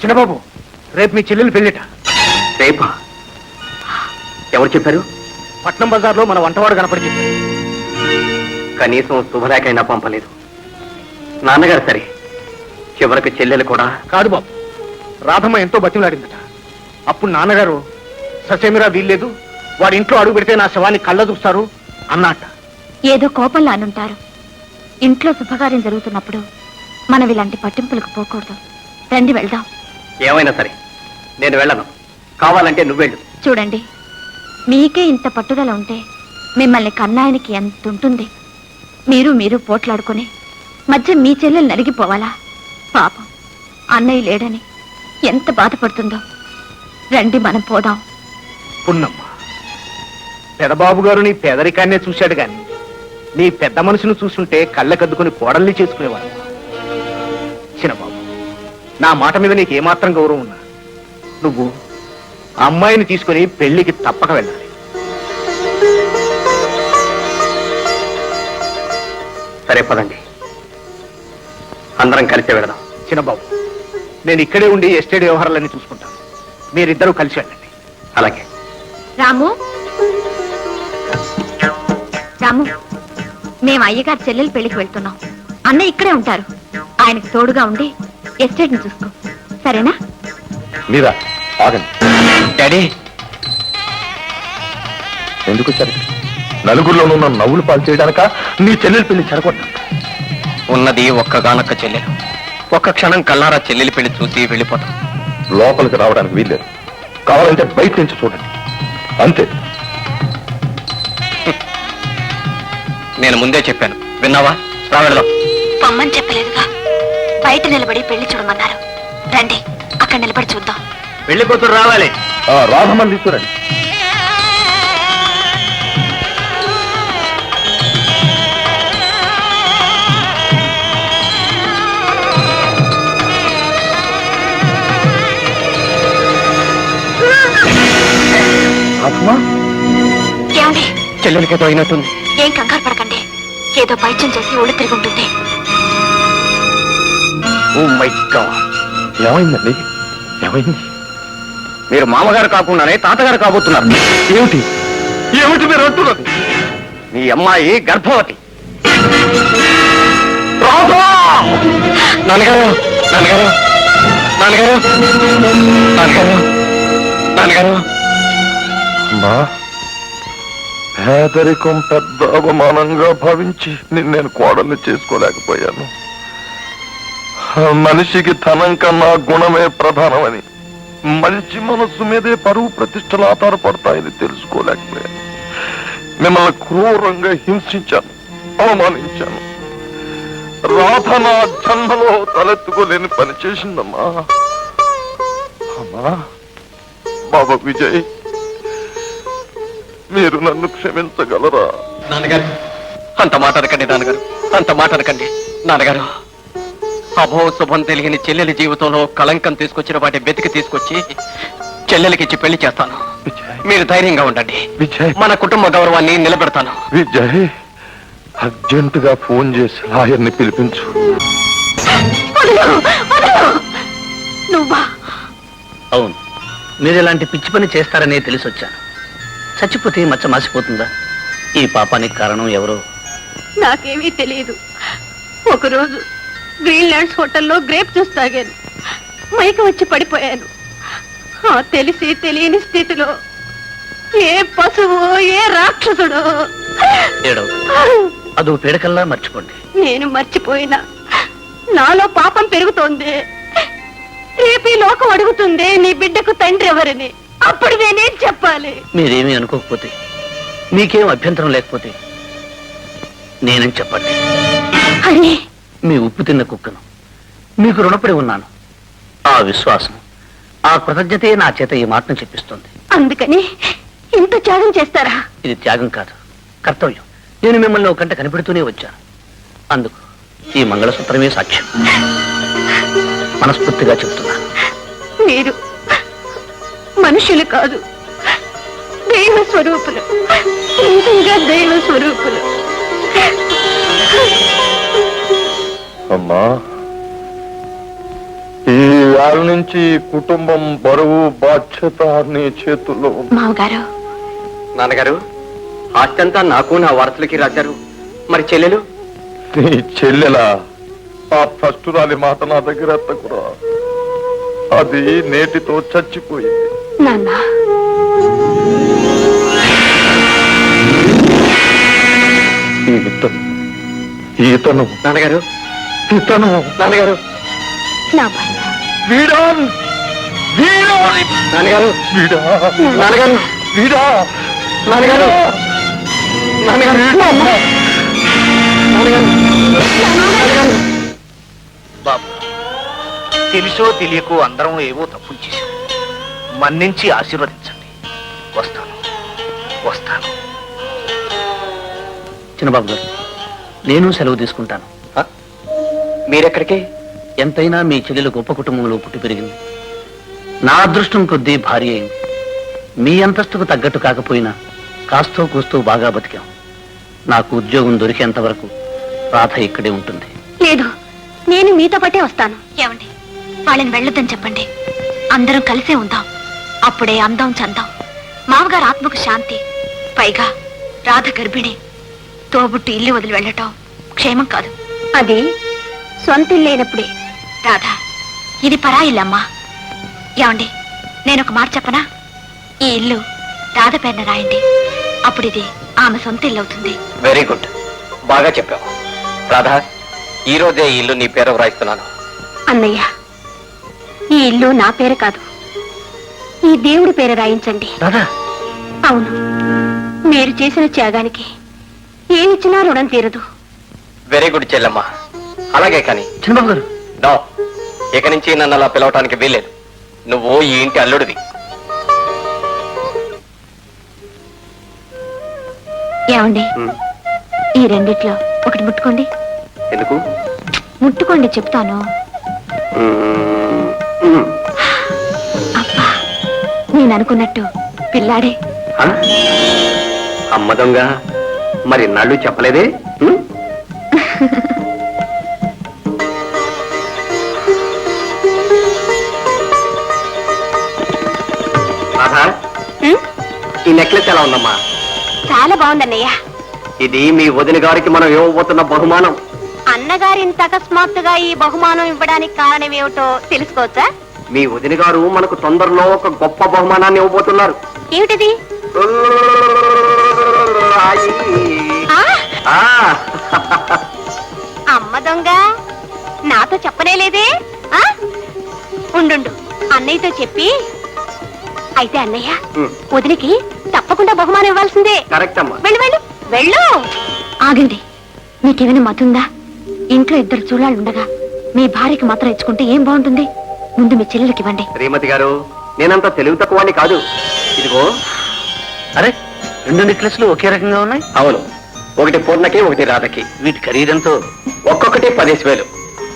చిన్నబాబు, రేపు మీ చెల్లెలు పెళ్ళిట. రేపా? ఎవరు చెప్పారు? పట్నం బజార్లో మన వంటవాడు కనపడి చెప్పారు. కనీసం శుభలేఖైనా పంపలేదు. నాన్నగారు సరే, చివరికి చెల్లెలు కూడా. కాదు బాబు, రాధమ్మ ఎంతో బతిమలాడిందట. అప్పుడు నాన్నగారు ససేమిరా వీల్లేదు, వాడి ఇంట్లో అడుగు పెడితే నా శవాన్ని కళ్ళ చూస్తారు అన్నట్ట. ఏదో కోపంలో అనుంటారు. ఇంట్లో శుభకార్యం జరుగుతున్నప్పుడు మనం ఇలాంటి పట్టింపులకు పోకూడదు. రండి వెళ్దాం. ఏమైనా సరే నేను వెళ్ళను. కావాలంటే నువ్వెళ్ళు. చూడండి, మీకే ఇంత పట్టుదల ఉంటే మిమ్మల్ని కన్నాయనికి ఎంత ఉంటుంది. మీరు పోట్లాడుకుని మధ్య మీ చెల్లెలు నలిగిపోవాలా? పాపం అన్నయ్య లేడని ఎంత బాధపడుతుందో. రండి మనం పోదాం. పున్నమ్మ, పెదబాబు గారు నీ పేదరికాన్నే చూశాడు గాని నీ పెద్ద మనసును చూస్తుంటే కళ్ళకద్దుకుని కోడల్ని చేసుకునేవాడు. చిన్నబాబు, నా మాట మీద నీకు ఏమాత్రం గౌరవం ఉన్నా నువ్వు ఆ అమ్మాయిని తీసుకుని పెళ్లికి తప్పక వెళ్ళాలి. సరే పదండి, అందరం కలిసి వెళదాం. చిన్నబాబు, నేను ఇక్కడే ఉండి ఎస్టేట్ వ్యవహారాలన్నీ చూసుకుంటాను. మీరిద్దరూ కలిసి వెళ్ళండి. అలాగే. రాము, రాము, మేము అయ్యగారు చెల్లెలు పెళ్లికి వెళ్తున్నాం. అన్నయ్య ఇక్కడే ఉంటారు. ఆయనకు తోడుగా ఉండి ఎస్టేట్ ని చూసుకో, సరేనా? మీరా ఆగండి. డాడీ, ఎందుకు వచ్చారు? నలుగురిలో ఉన్న నవ్వులు పాలు చేయడానిక నీ చెల్లెలు పెళ్లి చెడగొట్టాను. ఉన్నది ఒక్కగానొక్క చెల్లెలు. ఒక్క క్షణం కల్లారా చెల్లెలి పెళ్లి చూసి వెళ్ళిపోతాం. లోపలికి రావడానికి వీల్లేదు. కావాలంటే బయట నుంచి చూడండి, అంతే. నేను ముందే చెప్పాను, విన్నావా? రావెళదాం. పొమ్మని చెప్పలేదుగా, బయట నిలబడి పెళ్లి చూడమన్నారు. రండి, అక్కడ నిలబడి చూద్దాం. పెళ్లి కూతురు రావాలి. రాధమ్మని తీసుకురండి. ఏమండి? చెల్లెలికేదో అయినట్టుంది. ఏం కంగారు పడకండి, ఏదో పైత్యం చేసి ఒళ్ళు తిరిగి ఉంటుంది. ఓ మై గాడ్, ఏమైందండి? ఏమైంది? మీరు మామగారు కాకుండానే తాతగారు కాబోతున్నారు. ఏమిటి ఏమిటి మీరు అంటున్నది? మీ అమ్మాయి గర్భవతి. నాన్నగారు, నాన్నగారు, నాన్నగారు, నాన్నగారు, నాన్నగారు. అమ్మా, పేదరికం పెద్ద అవమానంగా భావించి నేను కోడల్ని చేసుకోలేకపోయాను. మనిషికి ధనం కన్నా గుణమే ప్రధానమని, మంచి మనస్సు మీదే పరువు ప్రతిష్టలు ఆధారపడతాయని తెలుసుకోలేకపోయాను. మిమ్మల్ని క్రూరంగా హింసించాను, అవమానించాను. రాధ నా జన్మలో తలెత్తుకోలేని పని చేసిందమ్మా. అమ్మా, బాబా విజయ్, మీరు నన్ను క్షమించగలరా? నాన్నగారు, అంత మాట అనకండి. నాన్నగారు, అంత మాట అనకండి. నాన్నగారు, అభో శుభం తెలియని చెల్లెలి జీవితంలో కళంకం తీసుకొచ్చిన వాటి వెతికి తీసుకొచ్చి చెల్లెలికిచ్చి పెళ్లి చేస్తాను. మీరు ధైర్యంగా ఉండండి. విజయ్, మన కుటుంబ గౌరవాన్ని నిలబెడతాను. విజయ్, అర్జెంటుగా ఫోన్ చేసి లాయర్ని పిలిపించు. నువ్వా? అవును, మీరు ఇలాంటి పిచ్చి పని చేస్తారనే తెలిసి వచ్చాను. చచ్చిపోతే మచ్చ మాసిపోతుందా? ఈ పాపానికి కారణం ఎవరో నాకేమీ తెలియదు. ఒకరోజు గ్రీన్లాండ్స్ హోటల్లో గ్రేప్ జ్యూస్ తాగాను, మైక వచ్చి పడిపోయాను. ఆ తెలిసి తెలియని స్థితిలో ఏ పశువు, ఏ రాక్షసుడు. ఏడవ అదో పీడకల్లా మర్చిపోండి. నేను మర్చిపోయినా నాలో పాపం పెరుగుతోంది. రేపీ లోకం అడుగుతుంది, నీ బిడ్డకు తండ్రి ఎవరని. అప్పుడు నేనేం చెప్పాలి? మీరేమీ అనుకోకపోతే, మీకేం అభ్యంతరం లేకపోతే నేనేం చెప్పండి. అరే, మీ ఉప్పు తిన్న కుక్కను మీకు రుణపడి ఉన్నాను. ఆ విశ్వాసం, ఆ కృతజ్ఞతే నా చేత ఈ మాటను చెప్పిస్తుంది. అందుకని ఇంత త్యాగం చేస్తారా? ఇది త్యాగం కాదు, కర్తవ్యం. నేను మిమ్మల్ని ఒక గంట కనిపెడుతూనే వచ్చాను. అందుకు ఈ మంగళసూత్రమే సాక్ష్యం. మనస్ఫూర్తిగా చెప్తున్నాను. మీరు మనుషులు కాదు, దైవ స్వరూపులు. నిజంగా దైవ స్వరూపులు. అమ్మా, ఈ ఇవాళ నుంచి కుటుంబం బరువు బాధ్యత నీ చేతుల్లో ఉంది. మావగారు, నాన్నగారు ఆస్తి అంతా నాకు నా వారసులకి రాశారు. మరి చెల్లెలు? నీ చెల్లెలా? ఆ ఫస్టురాలి మాట నా దగ్గర ఎత్తకురా. అది నేటితో చచ్చిపోయింది. నాన్న, ఈతను నాన్నగారు, ఇతను నాన్నగారు, నా భర్త. వీడా వీడా నాన్నగారు, వీడా నాన్నగారు, వీడా నాన్నగారు, నాన్నగారు, నాన్నగారు. బాబు, తెలుసో తెలియకో అందరం ఏవో తప్పులు చేశాం. మన్నించి ఆశీర్వదించండి. వస్తాను వస్తాను. చిన్నబాబు గారు, నేను సెలవు తీసుకుంటాను. మీరెక్కడికి? ఎంతైనా మీ చెల్లెలు గొప్ప కుటుంబంలో పుట్టి పెరిగింది. నా అదృష్టం కొద్దీ భార్య అయింది. మీ అంతస్తుకు తగ్గట్టు కాకపోయినా కాస్తో కూస్తూ బాగా బతికాం. నాకు ఉద్యోగం దొరికేంత వరకు రాధ ఇక్కడే ఉంటుంది. లేదు, నేను మీతో పాటే వస్తాను. ఏమండి, వాళ్ళని వెళ్ళొద్దని చెప్పండి. అందరం కలిసే ఉందాం. అప్పుడే అందం చందాం. మామగారు ఆత్మకు శాంతి. పైగా రాధ గర్భిణి. తోబుట్టు ఇల్లు వదిలి వెళ్ళటం క్షేమం కాదు. అది సొంత ఇల్లేనప్పుడే. రాధ, ఇది పరా ఇల్లమ్మా. ఏమండి, నేను ఒక మాట చెప్పనా? ఈ ఇల్లు రాధ పేరున రాయండి. అప్పుడు ఇది ఆమె సొంత ఇల్లు అవుతుంది. వెరీ గుడ్, బాగా చెప్పావు. రాధా, ఈ రోజే ఈ ఇల్లు నీ పేరు వ్రాయిస్తున్నాను. అన్నయ్య, ఈ ఇల్లు నా పేరు కాదు, ఈ దేవుడి పేరు రాయించండి. రాధా, అవును, మీరు చేసిన త్యాగానికి ఏమిచ్చినా రుణం తీరదు. వెరీ గుడ్ చెల్లెమ్మ. అలాగే కానీ చిన్నబాబు గారు, నో, ఇక నుంచి నన్ను అలా పిలవటానికి వీల్లేదు. నువ్వు ఈ ఇంటి అల్లుడివి. ఏమండి, ఈ రెండిట్లో ఒకటి ముట్టుకోండి. ఎందుకు? ముట్టుకోండి, చెప్తాను. అబ్బా, నేను అనుకున్నట్టు పిల్లాడే. అమ్మ దొంగ, మరి నాళ్ళు చెప్పలేదే? రాధా, ఈ నెక్లెస్ ఎలా ఉందమ్మా? చాలా బాగుందన్నయ్య. ఇది మీ వదిన గారికి మనం ఇవ్వబోతున్న బహుమానం. అన్నగారు ఇంత అకస్మాత్తుగా ఈ బహుమానం ఇవ్వడానికి కారణం ఏమిటో తెలుసుకోవచ్చా? మీ వదిన గారు మనకు తొందరలో ఒక గొప్ప బహుమానాన్ని ఇవ్వబోతున్నారు. ఏమిటిది? ఆ? అమ్మ దొంగ, నాతో చెప్పనేలేదే? ఆ? ఉండు, అన్నయ్యతో చెప్పి. అయితే అన్నయ్య, వదిలికి తప్పకుండా బహుమానం ఇవ్వాల్సిందే. కరెక్ట్ అమ్మా. వెళ్ళు వెళ్ళు వెళ్ళు. ఆగండి, మీకేమైనా మతుందా? ఇంట్లో ఇద్దరు చూడాలు ఉండగా మీ భార్యకి మాత్రం ఇచ్చుకుంటే ఏం బాగుంటుంది? ముందు మీ చెల్లెలకి ఇవ్వండి. శ్రీమతి గారు, నేనంత తెలివి తక్కువని కాదు. ఇదిగో. అరే, రెండు నెక్లెస్లు ఒకే రకంగా ఉన్నాయి. అవును, ఒకటి పూర్ణకి, ఒకటి రాధకి. వీటి ఖరీదంతో ఒక్కొక్కటి 10,000.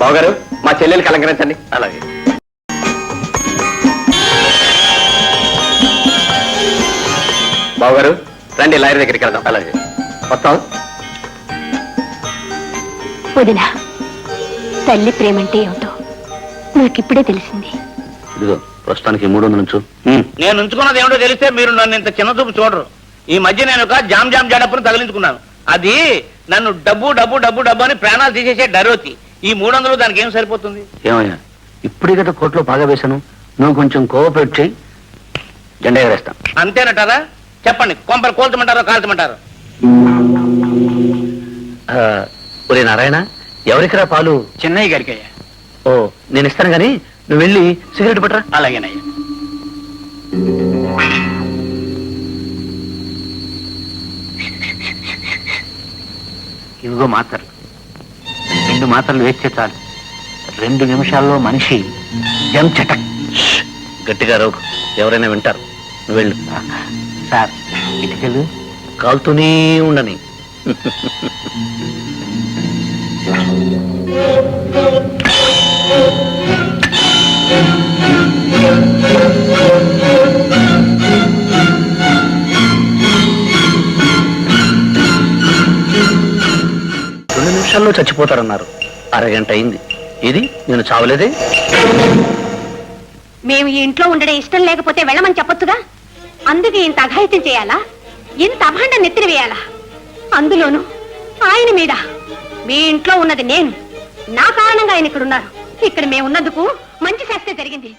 బావగారు, మా చెల్లెలకి అలంకరించండి. అలాగే. బావగారు, రండి, లాయర్ దగ్గరికి వెళ్దాం. అలాగే వస్తాం. వదిన, తల్లి ప్రేమంటే ఏమిటో నాకిప్పుడే తెలిసింది. ఇదిగో ప్రస్తుతానికి 300 నుంచు. నేను ఉంచుకున్నది ఏమిటో తెలిస్తే మీరు నన్ను ఇంత చిన్న చూపు చూడరు. ఈ మధ్య నేను ఒక జామ్ జడప్పును తగిలించుకున్నాను. అది నన్ను డబ్బు డబ్బు డబ్బు డబ్బు అని ప్రాణాలు తీసేసే డరోతి. ఈ 300 దానికి ఏం సరిపోతుంది? ఏమయ్యా, ఇప్పుడే కదా కోర్టులో బాగా వేశాను. నువ్వు కొంచెం కోఆపరేట్ చేయి, జెండా ఎగరేస్తా. అంతేనటారా? చెప్పండి, కొంపలు కోల్చమంటారో కాల్చమంటారో? ఒరే నారాయణ, ఎవరికిరా పాలు? చెన్నయ్య గారికి అయ్యా. ఓ, నేను ఇస్తాను గాని నువ్వు వెళ్ళి సిగరెట్ పట్టరా. అలాగేనయ్యా. ఇవిగో మాత్రలు. 2 మాత్రలు వేస్తే చాలు. 2 నిమిషాల్లో మనిషి జం చటక్. గట్టిగా రోగు, ఎవరైనా వింటారు. నువ్వు వెళ్ళు. సార్, ఇటుకెళ్ళు. కాలుతూనే ఉండని. రెండు నిమిషాల్లో చచ్చిపోతారన్నారు. అరగంట అయింది. ఇది నేను చావలేదే. మేము ఈ ఇంట్లో ఉండడం ఇష్టం లేకపోతే వెళ్ళమని చెప్పొచ్చుగా. అందుకే ఇంత అఘాయిత్యం చేయాలా? ఇంత అభాండ నెత్తిన వేయాలా? అందులోను ఆయన మీద. మీ ఇంట్లో ఉన్నది నేను, నా కారణంగా ఆయన ఇక్కడ ఉన్నారు. ఇక్కడ మేము ఉన్నందుకు మంచి శాస్త్రే జరిగింది.